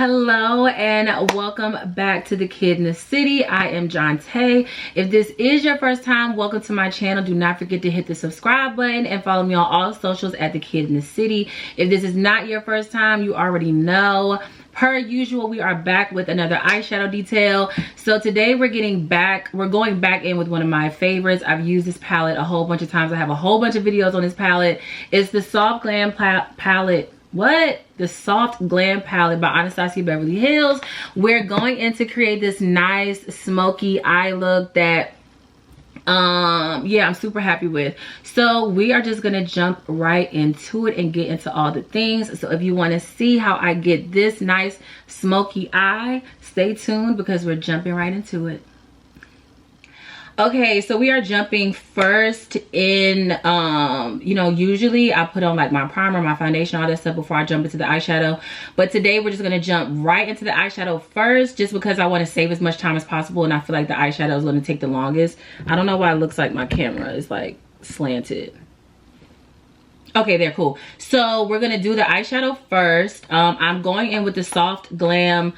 Hello and welcome back to the Kid in the City. I am Jonte. If this is your first time, welcome to my channel. Do not forget to hit the subscribe button and follow me on all socials at the Kid in the City. If this is not your first time, you already know. Per usual, we are back with another eyeshadow detail. So today we're going back in with one of my favorites. I've used this palette a whole bunch of times. I have a whole bunch of videos on this palette. It's the Soft Glam palette. The Soft Glam palette by Anastasia Beverly Hills. We're going in to create this nice smoky eye look that yeah, I'm super happy with. So we are just gonna jump right into it and get into all the things. So if you want to see how I get this nice smoky eye, stay tuned because we're jumping right into it. Okay, so we are jumping first in, you know, usually I put on like my primer, my foundation, all that stuff before I jump into the eyeshadow. But today we're just going to jump right into the eyeshadow first, just because I want to save as much time as possible. And I feel like the eyeshadow is going to take the longest. I don't know why it looks like my camera is like slanted. Okay, there, cool. So we're going to do the eyeshadow first. I'm going in with the Soft Glam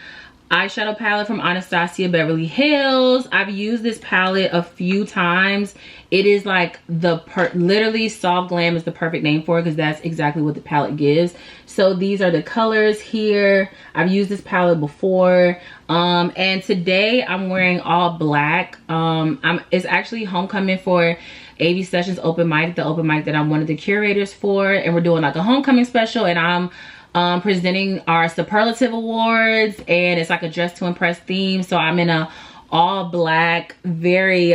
eyeshadow palette from Anastasia Beverly Hills. I've used this palette a few times. It is like literally Soft Glam is the perfect name for it because that's exactly what the palette gives. So these are the colors here. I've used this palette before. And today I'm wearing all black. It's actually homecoming for AV Sessions open mic, the open mic that I'm one of the curators for, and we're doing like a homecoming special, and I'm presenting our superlative awards, and it's like a dress to impress theme. So I'm in a all black, very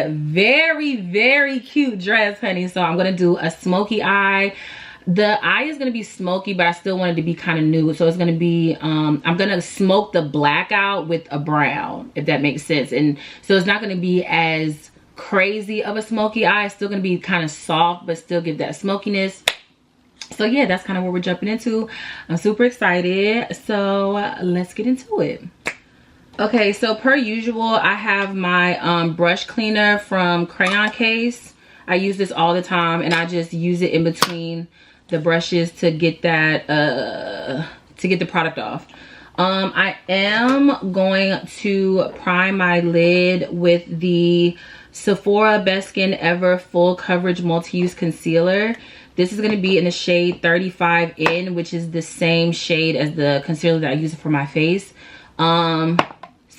cute dress, honey. So I'm gonna do a smoky eye. The eye is gonna be smoky, but I still want it to be kind of nude. So it's gonna be I'm gonna smoke the black out with a brown, if that makes sense. And so it's not gonna be as crazy of a smoky eye. It's still gonna be kind of soft, but still give that smokiness. So yeah, that's kind of what we're jumping into. I'm super excited. So let's get into it. Okay, so per usual, I have my brush cleaner from Crayon Case. I use this all the time, and I just use it in between the brushes to get that to get the product off. I am going to prime my lid with the Sephora Best Skin Ever Full Coverage Multi-Use Concealer. This is going to be in the shade 35N, which is the same shade as the concealer that I use for my face. So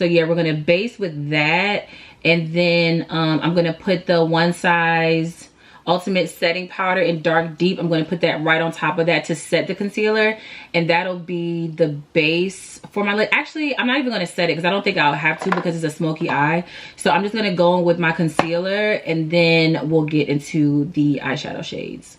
yeah, we're going to base with that. And then I'm going to put the One Size Ultimate Setting Powder in Dark Deep. I'm going to put that right on top of that to set the concealer. And that'll be the base for my lid. Actually, I'm not even going to set it because I don't think I'll have to because it's a smoky eye. So I'm just going to go in with my concealer, and then we'll get into the eyeshadow shades.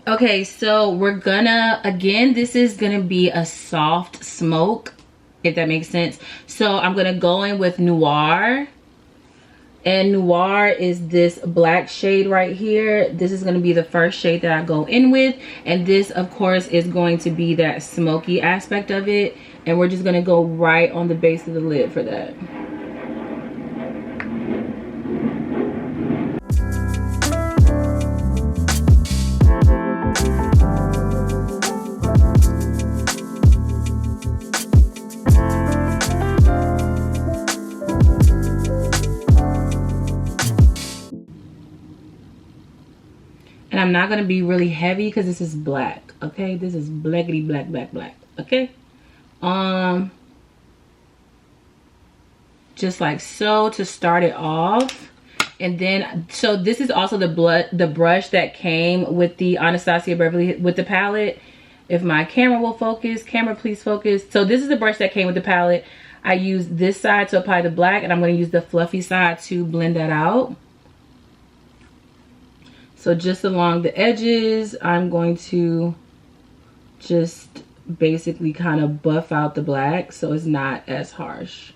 Okay, so we're gonna, again, this is gonna be a soft smoke, if that makes sense. So I'm gonna go in with Noir, and Noir is this black shade right here. This is gonna be the first shade that I go in with, and this of course is going to be that smoky aspect of it, and we're just gonna go right on the base of the lid for that. And I'm not going to be really heavy because this is black, okay? This is blackity black, okay? Just like so to start it off. And then, so this is also the brush that came with the Anastasia Beverly, with the palette. If my camera will focus, camera please focus. So this is the brush that came with the palette. I use this side to apply the black, and I'm going to use the fluffy side to blend that out. So just along the edges, I'm going to just basically kind of buff out the black so it's not as harsh.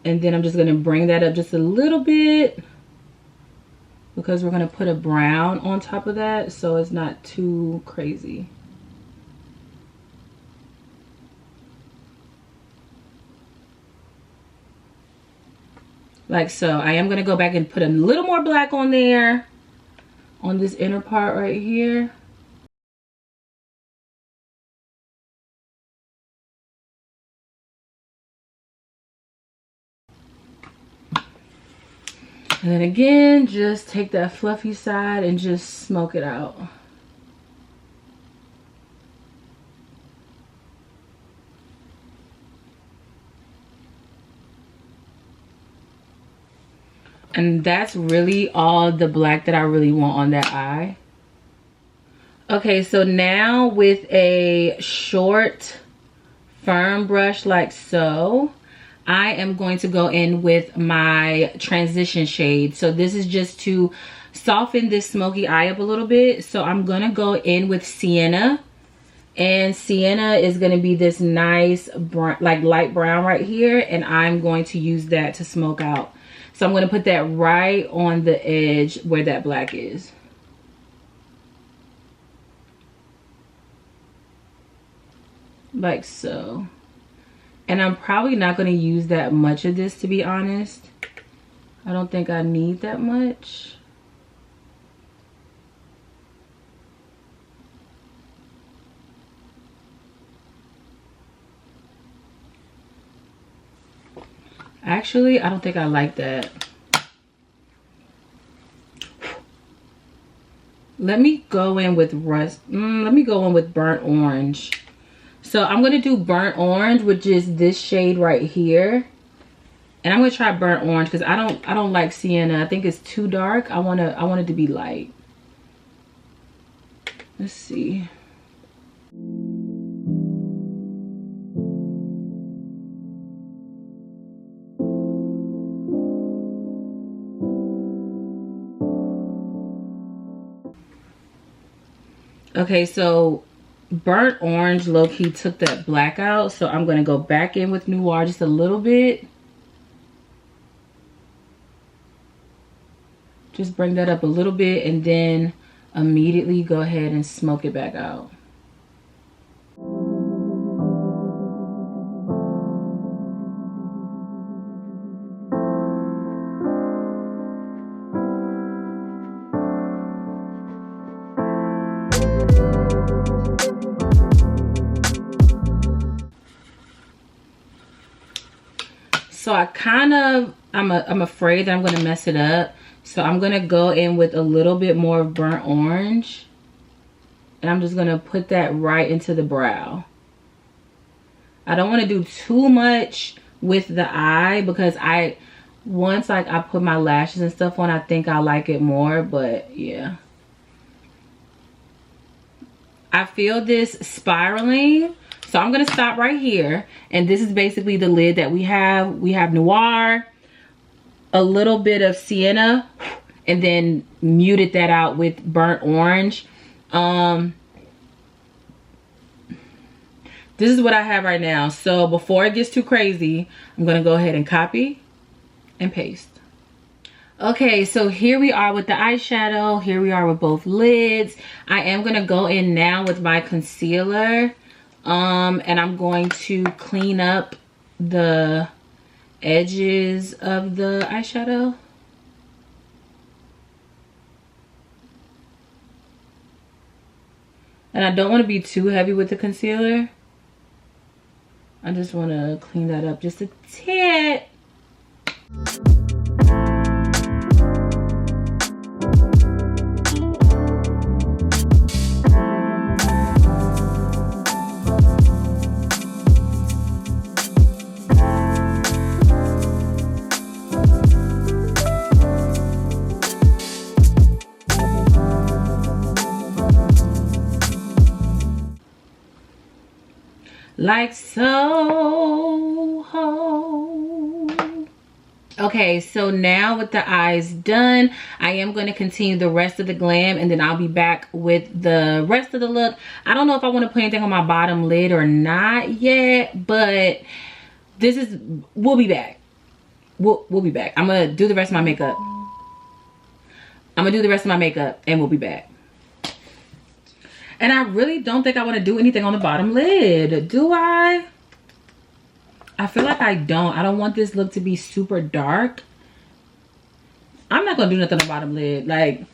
And then I'm just going to bring that up just a little bit because we're going to put a brown on top of that, so it's not too crazy. Like so. I am going to go back and put a little more black on there, on this inner part right here. And then again, just take that fluffy side and just smoke it out. And that's really all the black that I really want on that eye. Okay, so now with a short, firm brush like so, I am going to go in with my transition shade. So this is just to soften this smoky eye up a little bit. So I'm gonna go in with Sienna, and Sienna is gonna be this nice brown, like light brown right here, and I'm going to use that to smoke out. So I'm gonna put that right on the edge where that black is. Like so. And I'm probably not going to use that much of this, to be honest. I don't think I need that much. Actually, I don't think I like that. Let me go in with let me go in with burnt orange. So I'm going to do burnt orange, which is this shade right here. And I'm going to try burnt orange because I don't like sienna. I think it's too dark. I want it to be light. Let's see. Okay, so burnt orange low-key took that black out, so I'm going to go back in with noir just a little bit. Just bring that up a little bit and then immediately go ahead and smoke it back out. So I'm afraid that I'm going to mess it up. So I'm going to go in with a little bit more of burnt orange. And I'm just going to put that right into the brow. I don't want to do too much with the eye because once I put my lashes and stuff on, I think I like it more. But yeah. I feel this spiraling. So I'm going to stop right here. And this is basically the lid that we have. We have noir, a little bit of sienna, and then muted that out with burnt orange. This is what I have right now. So before it gets too crazy, I'm going to go ahead and copy and paste. Okay, so here we are with the eyeshadow. Here we are with both lids. I am going to go in now with my concealer. And I'm going to clean up the edges of the eyeshadow. And I don't want to be too heavy with the concealer. I just want to clean that up just a tad. Like so. Okay, so now with the eyes done, I am going to continue the rest of the glam, and then I'll be back with the rest of the look. I don't know if I want to put anything on my bottom lid or not yet, but we'll be back. We'll be back. I'm going to do the rest of my makeup. I'm gonna do the rest of my makeup and we'll be back. And I really don't think I want to do anything on the bottom lid. Do I? I feel like I don't. I don't want this look to be super dark. I'm not gonna do nothing on the bottom lid. Like,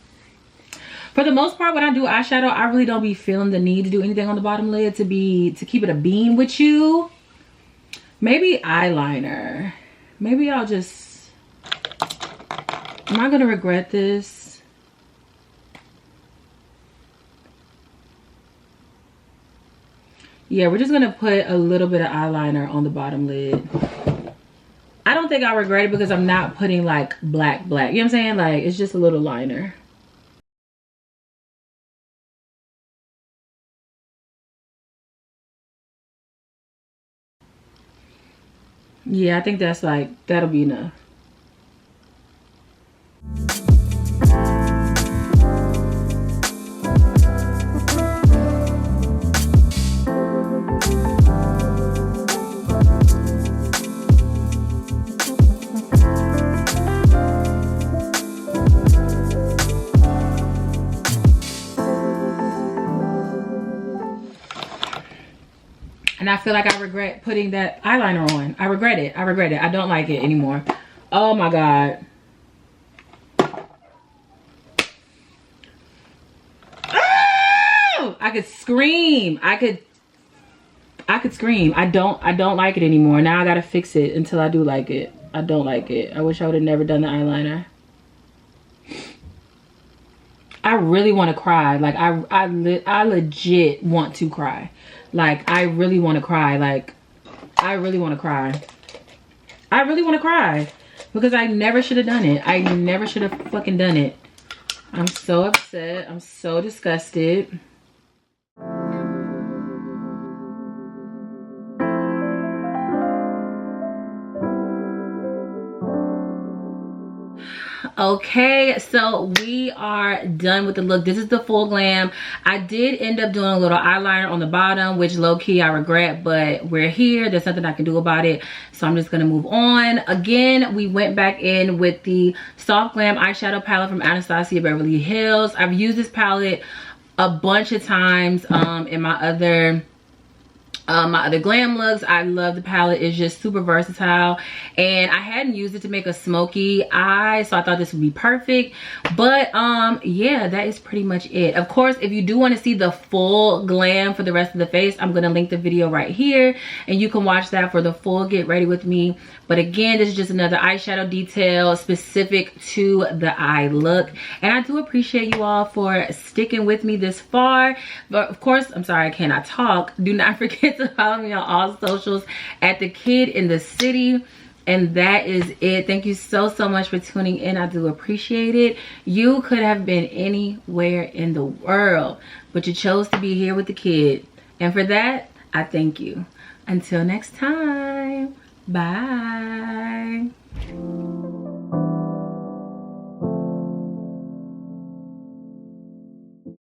for the most part, when I do eyeshadow, I really don't be feeling the need to do anything on the bottom lid to keep it a beam with you. Maybe eyeliner. Maybe I'll just... Am I gonna regret this? Yeah, we're just gonna put a little bit of eyeliner on the bottom lid. I don't think I'll regret it because I'm not putting like black. You know what I'm saying? Like, it's just a little liner. Yeah, I think that's like, that'll be enough. And I feel like I regret putting that eyeliner on. I regret it. I regret it. I don't like it anymore. Oh my God. Oh! I could scream. I could scream. I don't like it anymore. Now I gotta fix it until I do like it. I don't like it. I wish I would have never done the eyeliner. I really want to cry. Like, I legit want to cry. Like, I really want to cry. Like, I really want to cry. I really want to cry. Because I never should have done it. I never should have fucking done it. I'm so upset. I'm so disgusted. Okay, so we are done with the look. This is the full glam. I did end up doing a little eyeliner on the bottom, which low-key I regret, but we're here. There's nothing I can do about it, so I'm just gonna move on. Again, we went back in with the Soft Glam eyeshadow palette from Anastasia Beverly Hills. I've used this palette a bunch of times in my other glam looks. I love the palette. It's just super versatile, and I hadn't used it to make a smoky eye, so I thought this would be perfect. But yeah, that is pretty much it. Of course, if you do want to see the full glam for the rest of the face, I'm gonna link the video right here and you can watch that for the full get ready with me. But again, this is just another eyeshadow detail specific to the eye look, and I do appreciate you all for sticking with me this far. But of course, I'm sorry I cannot talk. Do not forget to follow me on all socials at The Kid in the City. And that is it. Thank you so much for tuning in. I do appreciate it. You could have been anywhere in the world, but you chose to be here with the kid, and for that I thank you. Until next time, bye.